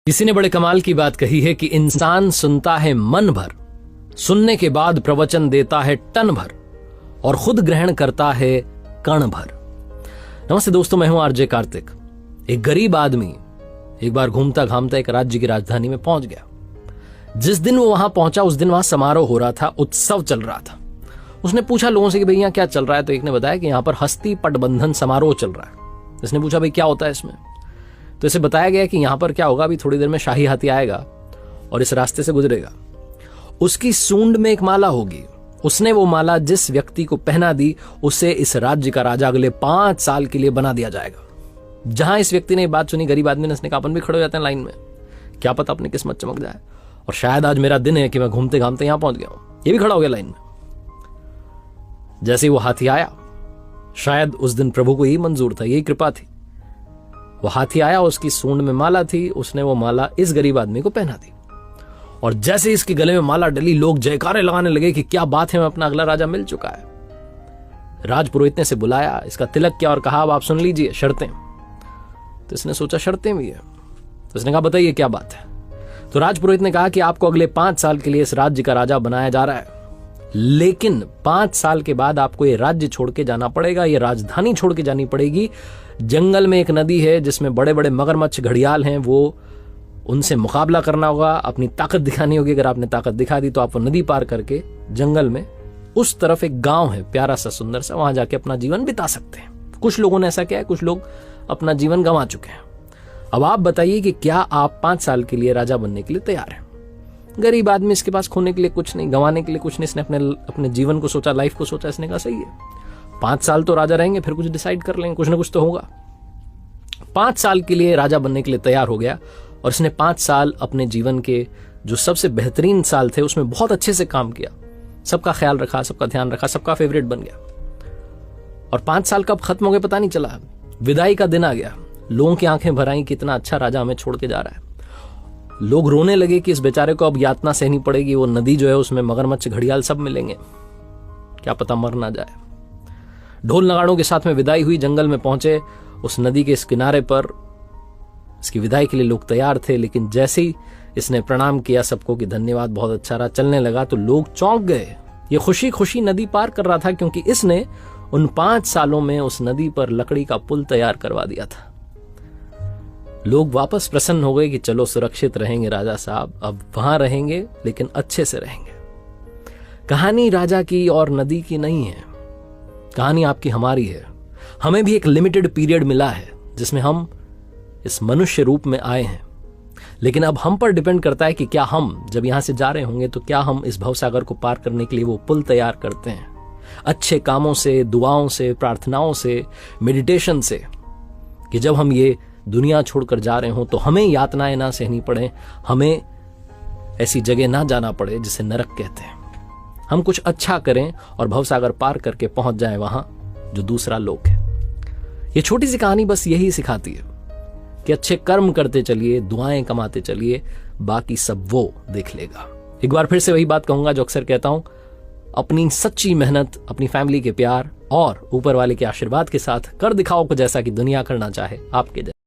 किसी ने बड़े कमाल की बात कही है कि इंसान सुनता है मन भर, सुनने के बाद प्रवचन देता है टन भर और खुद ग्रहण करता है कण भर। नमस्ते दोस्तों, मैं हूं आरजे कार्तिक। एक गरीब आदमी एक बार घूमता घामता एक राज्य की राजधानी में पहुंच गया। जिस दिन वो वहां पहुंचा उस दिन वहां समारोह हो रहा था, उत्सव चल रहा था। उसने पूछा लोगों से कि भाई यहाँ क्या चल रहा है, तो एक ने बताया कि यहाँ पर हस्ती पटबंधन समारोह चल रहा है। इसने पूछा भाई क्या होता है इसमें, तो इसे बताया गया कि यहां पर क्या होगा, अभी थोड़ी देर में शाही हाथी आएगा और इस रास्ते से गुजरेगा। उसकी सूंड में एक माला होगी, उसने वो माला जिस व्यक्ति को पहना दी उसे इस राज्य का राजा अगले 5 साल के लिए बना दिया जाएगा। जहां इस व्यक्ति ने बात सुनी, गरीब आदमी ने उसने कहा अपन भी खड़े हो जाते हैं लाइन में, क्या पता अपनी किस्मत चमक जाए और शायद आज मेरा दिन है कि मैं घूमते घामते यहां पहुंच गया हूं। ये भी खड़ा हो गया लाइन में। जैसे ही वो हाथी आया, शायद उस दिन प्रभु को यही मंजूर था, यही कृपा थी। वो हाथी आया, उसकी सूंड में माला थी, उसने वो माला इस गरीब आदमी को पहना दी और जैसे ही इसके गले में माला डली, लोग जयकारे लगाने लगे कि क्या बात है, मैं अपना अगला राजा मिल चुका है। राजपुरोहित ने इसे बुलाया, इसका तिलक किया और कहा अब आप सुन लीजिए शर्तें। तो इसने सोचा शर्तें भी है, तो इसने कहा बताइए क्या बात है। तो राजपुरोहित ने कहा कि आपको अगले 5 साल के लिए इस राज्य का राजा बनाया जा रहा है, लेकिन 5 साल के बाद आपको ये राज्य छोड़ के जाना पड़ेगा, ये राजधानी छोड़ के जानी पड़ेगी। जंगल में एक नदी है जिसमें बड़े बड़े मगरमच्छ घड़ियाल हैं, वो उनसे मुकाबला करना होगा, अपनी ताकत दिखानी होगी। अगर आपने ताकत दिखा दी तो आप वो नदी पार करके जंगल में उस तरफ एक गांव है प्यारा सा सुंदर सा, वहां जाके अपना जीवन बिता सकते हैं। कुछ लोगों ने ऐसा किया है, कुछ लोग अपना जीवन गंवा चुके हैं। अब आप बताइए कि क्या आप 5 साल के लिए राजा बनने के लिए तैयार हैं? गरीब आदमी, इसके पास खोने के लिए कुछ नहीं, गंवाने के लिए कुछ नहीं। इसने अपने जीवन को सोचा, लाइफ को सोचा। इसने कहा सही है, 5 साल तो राजा रहेंगे, फिर कुछ डिसाइड कर लेंगे, कुछ ना कुछ तो होगा। 5 साल के लिए राजा बनने के लिए तैयार हो गया और इसने 5 साल अपने जीवन के जो सबसे बेहतरीन साल थे उसमें बहुत अच्छे से काम किया, सबका ख्याल रखा, सबका ध्यान रखा, सबका फेवरेट बन गया। और 5 साल कब खत्म हो गए पता नहीं चला। विदाई का दिन आ गया, लोगों की आंखें भर आई, कितना अच्छा राजा हमें छोड़ के जा रहा है। लोग रोने लगे कि इस बेचारे को अब यातना सहनी पड़ेगी। वो नदी जो है उसमें मगरमच्छ घड़ियाल सब मिलेंगे, क्या पता मर ना जाए। ढोल नगाड़ों के साथ में विदाई हुई, जंगल में पहुंचे। उस नदी के इस किनारे पर इसकी विदाई के लिए लोग तैयार थे, लेकिन जैसे ही इसने प्रणाम किया सबको कि धन्यवाद, बहुत अच्छा रहा, चलने लगा, तो लोग चौंक गए। ये खुशी खुशी नदी पार कर रहा था क्योंकि इसने उन 5 सालों में उस नदी पर लकड़ी का पुल तैयार करवा दिया था। लोग वापस प्रसन्न हो गए कि चलो सुरक्षित रहेंगे राजा साहब, अब वहां रहेंगे लेकिन अच्छे से रहेंगे। कहानी राजा की और नदी की नहीं है, कहानी आपकी हमारी है। हमें भी एक लिमिटेड पीरियड मिला है जिसमें हम इस मनुष्य रूप में आए हैं, लेकिन अब हम पर डिपेंड करता है कि क्या हम जब यहां से जा रहे होंगे तो क्या हम इस भवसागर को पार करने के लिए वो पुल तैयार करते हैं, अच्छे कामों से, दुआओं से, प्रार्थनाओं से, मेडिटेशन से, कि जब हम ये दुनिया छोड़कर जा रहे हों तो हमें यातनाएं ना सहनी पड़े, हमें ऐसी जगह ना जाना पड़े जिसे नरक कहते हैं। हम कुछ अच्छा करें और भवसागर पार करके पहुंच जाएं वहां जो दूसरा लोक है। ये छोटी सी कहानी बस यही सिखाती है कि अच्छे कर्म करते चलिए, दुआएं कमाते चलिए, बाकी सब वो देख लेगा। एक बार फिर से वही बात कहूंगा जो अक्सर कहता हूं, अपनी सच्ची मेहनत, अपनी फैमिली के प्यार और ऊपर वाले के आशीर्वाद के साथ कर दिखाओ कुछ ऐसा कि दुनिया करना चाहे आपके जैसे।